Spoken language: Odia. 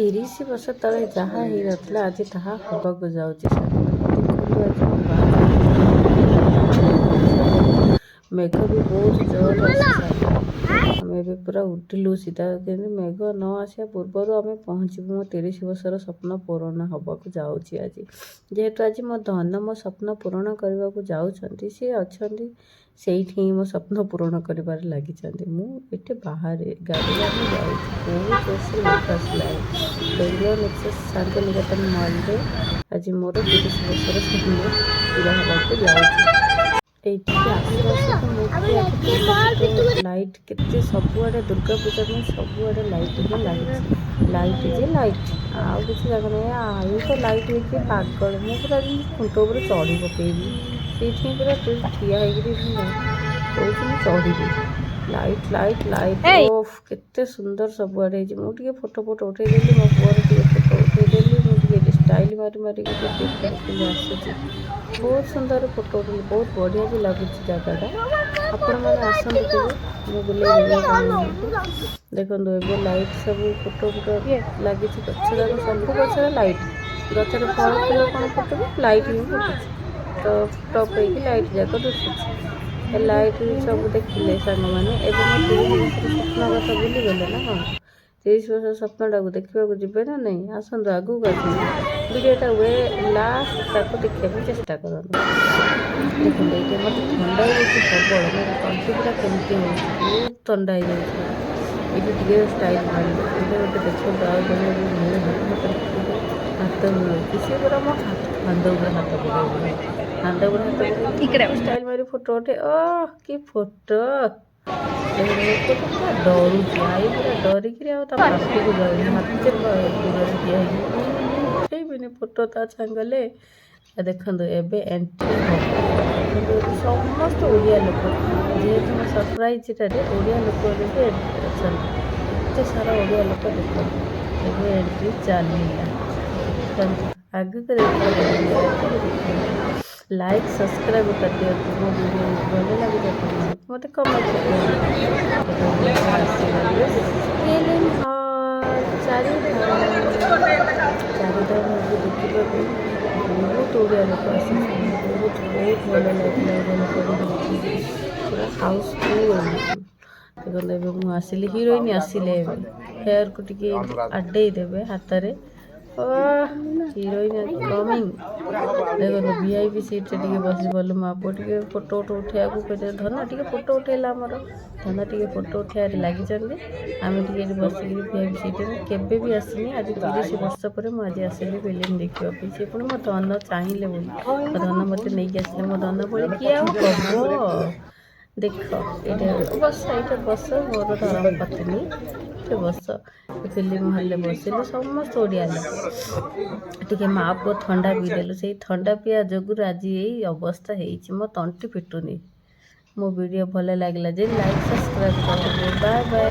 30 ବର୍ଷ ତଳେ ଯାହା ହେଇନଥିଲା ଆଜି ତାହା ହେବାକୁ ଯାଉଛି। ଦେଖନ୍ତୁ ମେଘ ବି ବହୁତ ଜୋରରେ ଆସି ଆମେ ଏବେ ପୁରା ଉଠିଲୁ ସିଧା, କିନ୍ତୁ ମେଘ ନ ଆସିବା ପୂର୍ବରୁ ଆମେ ପହଞ୍ଚିବୁ। ମୋ 30 ବର୍ଷର ସ୍ୱପ୍ନ ପୂରଣ ହେବାକୁ ଯାଉଛି ଆଜି। ଯେହେତୁ ଆଜି ମୋ ଧନ ମୋ ସ୍ୱପ୍ନ ପୂରଣ କରିବାକୁ ଯାଉଛନ୍ତି, ସିଏ ଅଛନ୍ତି ସେଇଠି ହିଁ ମୋ ସ୍ୱପ୍ନ ପୂରଣ କରିବାରେ ଲାଗିଛନ୍ତି। ମୁଁ ଏଠି ବାହାରେ ଗାଡ଼ିରେ ଆମେ ଯାଉଛୁ, ବହୁତ ଜୋରସରେ ମେଘ ଆସିଲାଣି। ବେଙ୍ଗଲୋର ନେକ୍ସସ୍ ଶାନ୍ତିନିକେତନ ମଲ୍ରେ ଆଜି ମୋର 30 ବର୍ଷର ସ୍ୱପ୍ନ ପୂରା ହେବାକୁ ଯାଉଛି। ଏଇଠିକି ଆସୁ ଆସୁ ମୁଁ ଲାଇଟ୍ କେତେ ସବୁଆଡ଼େ ଦୁର୍ଗା ପୂଜା ପାଇଁ ସବୁଆଡ଼େ ଲାଇଟ୍ ହିଁ ଲାଗିଛି। ଲାଇଟ୍ ଯେ ଲାଇଟ୍, ଆଉ କିଛି ଜାଗା ନାହିଁ। ଆଳୁ ତ ଲାଇଟ୍ ହେଇକି ପାଗଳ, ମୁଁ ପୁରା ଯେମିତି ଖୁଣ୍ଟ ଉପରେ ଚଢ଼ି ପକେଇବି। ସେଇଥିପାଇଁ ପୁରା ଠିଆ ହେଇକିରି ମୁଁ କହୁଛି ମୁଁ ଚଢ଼ିବି। ଲାଇଟ୍ ଲାଇଟ୍ ଲାଇଟ୍, ଓଫ୍ କେତେ ସୁନ୍ଦର ସବୁଆଡ଼େ ହେଇଛି। ମୁଁ ଟିକେ ଫଟୋ ଉଠେଇଦେଲି, ମୋ ପୁଅର ଟିକେ ଫଟୋ ଉଠେଇଦେଲି। ମୁଁ ଟିକେ ଷ୍ଟାଇଲ୍ ମାରିକି ଦେଖି ଆସୁଛି। ବହୁତ ସୁନ୍ଦର ଫଟୋ ଉଠେଇଲି, ବହୁତ ବଢ଼ିଆ ବି ଲାଗୁଛି ଜାଗାଟା। ଆପଣମାନେ ଆସନ୍ତୁ କେବେ, ମୁଁ ବୁଲେଇଦେବି ଆପଣମାନଙ୍କୁ। ଦେଖନ୍ତୁ ଏବେ ଲାଇଟ୍ ସବୁ ଫଟୋ ଲାଗିଛି, ଗଛ ଯାକ ସବୁ ଗଛରେ ଲାଇଟ୍। ଗଛରେ ଫଳ ଫୁଲ କ'ଣ ଫୁଟୁଛି, ଲାଇଟ୍ ହିଁ ଫୁଟୁଛି। ଟପ୍ ହେଇକି ଲାଇଟ୍ ଯାକ ଦିଶୁଛି। ଏ ଲାଇଟ୍ ସବୁ ଦେଖିଲେ ସାଙ୍ଗମାନେ। ଏବେ ମୋ 30 ବର୍ଷର ସ୍ୱପ୍ନ କଥା ଭୁଲିଗଲେ ନା କ'ଣ? 30 ବର୍ଷର ସ୍ୱପ୍ନଟାକୁ ଦେଖିବାକୁ ଯିବେ ନା ନାହିଁ? ଆସନ୍ତୁ, ଆଗକୁ ଆସନ୍ତୁ। ଭିଡ଼ିଓଟା ଲାଷ୍ଟ ତାକୁ ଦେଖିବା ପାଇଁ ଚେଷ୍ଟା କରନ୍ତୁ। ଦେଖନ୍ତୁ ଏଇଠି ମୋତେ ଥଣ୍ଡା ହେଇଯାଇଛି ପ୍ରବଳ, ମୋର ତଣ୍ଟି ପୁରା କେମିତି ହେଉଛି, ବହୁତ ଥଣ୍ଡା ହେଇଯାଇଛି ମୋତେ। ଏଇଠି ଟିକେ ଷ୍ଟାଇଲ୍ ମାରିଲି, ଏବେ ଗୋଟେ ଦେଖନ୍ତୁ ଆଉ ଜଣେ ବି ମୁଁ ହାତ ଟିକେ ହାତ ମିଳୁଛି, ସିଏ ପୁରା ମୋ ହାତ ଉପରେ ହାତ ପକେଇଦେଲେ। ହାତ ଉପରେ ହାତ ପକେଇକି ଷ୍ଟାଇଲ୍ ମାରି ଫଟୋ ଉଠେ। କି ଫଟୋ! ଫଟୋ ପୁରା ଡରୁଛି, ଆଇ ପୁରା ଡରିକିରି ଆଉ ତା ପାଖକୁ ଯାଉନି, ହାତେ ଦୂରରେ ଠିଆ ହେଇକି ମୁଁ ଉଠେଇବିନି ଫଟୋ ତା ସାଙ୍ଗରେ। ଦେଖନ୍ତୁ ଏବେ ଏଣ୍ଟ୍ରି ହେବ। ଦେଖନ୍ତୁ ଏବେ ସମସ୍ତ ଓଡ଼ିଆ ଲୋକ, ଯେହେତୁ ମୋ ସରପ୍ରାଇଜ୍ଟାରେ ଓଡ଼ିଆ ଲୋକ ବି ଏଣ୍ଟ୍ରି ଅଛନ୍ତି। ଏତେ ସାରା ଓଡ଼ିଆ ଲୋକ ଦେଖନ୍ତୁ। ଏବେ ଏଣ୍ଟ୍ରି ଚାଲିଲା, ଦେଖନ୍ତୁ ଆଗକୁ ଦେଖନ୍ତୁ। ଲାଇକ୍ ସବସ୍କ୍ରାଇବ୍ କରିଦିଅନ୍ତୁ। ମୋ ଭିଡ଼ିଓ ଭଲ ଲାଗୁଛି ଆପଣମାନଙ୍କୁ ମୋତେ କମେଣ୍ଟ କରିଦିଅନ୍ତୁ। ଆସିଗଲି ଫିଲ୍ମ ହଲ୍ ଚାରିଧାମ ମୁଭି ଦେଖିବା ପାଇଁ ବହୁତ ଓଡ଼ିଆ ଲୋକ ଆସିଛନ୍ତି। ବହୁତ ଭଲ ଲାଗିଲା ଓଡ଼ିଆ ଲୋକ ଦେଖିକି, ପୁରା ହାଉସଫୁଲ୍। ଦେଖନ୍ତୁ ଏବେ ମୁଁ ଆସିଲି, ହିରୋଇନ୍ ଆସିଲେ ଏବେ ହେୟାରକୁ ଟିକେ ଆଡ଼େଇ ଦେବେ ହାତରେ। Heroine coming. ଦେଖନ୍ତୁ VIP ସିଟ୍ରେ ଟିକେ ବସି ପଡ଼ିଲୁ, ମା ପୁଅ ଟିକେ ଫଟୋ ଉଠେଇବାକୁ କହିଲେ। ଧନ ଟିକେ ଫଟୋ ଉଠେଇଲା, ଆମର ଧନ ଟିକେ ଫଟୋ ଉଠେଇବାରେ ଲାଗିଛନ୍ତି। ଆମେ ଟିକେ ଏଠି ବସିକିରି VIP ସିଟ୍ରେ, କେବେ ବି ଆସିନି, ଆଜି 30 ବର୍ଷ ପରେ ମୁଁ ଆଜି ଆସିଲି ଫିଲ୍ମ ଦେଖିବା ପାଇଁ। ସେ ପୁଣି ମୋ ଧନ ଚାହିଁଲେ ବୋଲି, ମୋ ଧନ ମୋତେ ନେଇକି ଆସିଲେ। ମୋ ଧନ ଭଳି କିଏ ଆଉ ହବ? ଦେଖ ଏଇଟା ବସ, ମୋର ଧର୍ମ ପତ୍ନୀ ଏଠି ବସ। ଫିଲ୍ମ ହଲ୍ରେ ବସିଲୁ ସମସ୍ତ ଓଡ଼ିଆ ଲୋକ, ଟିକେ ମା ପୁଅ ଥଣ୍ଡା ପିଇଦେଲୁ। ସେଇ ଥଣ୍ଡା ପିଇବା ଯୋଗୁରୁ ଆଜି ଏଇ ଅବସ୍ଥା ହେଇଛି, ମୋ ତଣ୍ଟି ଫିଟୁନି। ମୋ ଭିଡ଼ିଓ ଭଲ ଲାଗିଲା ଯେ ଲାଇକ୍ ସବସ୍କ୍ରାଇବ୍ କରିବେ। Bye bye.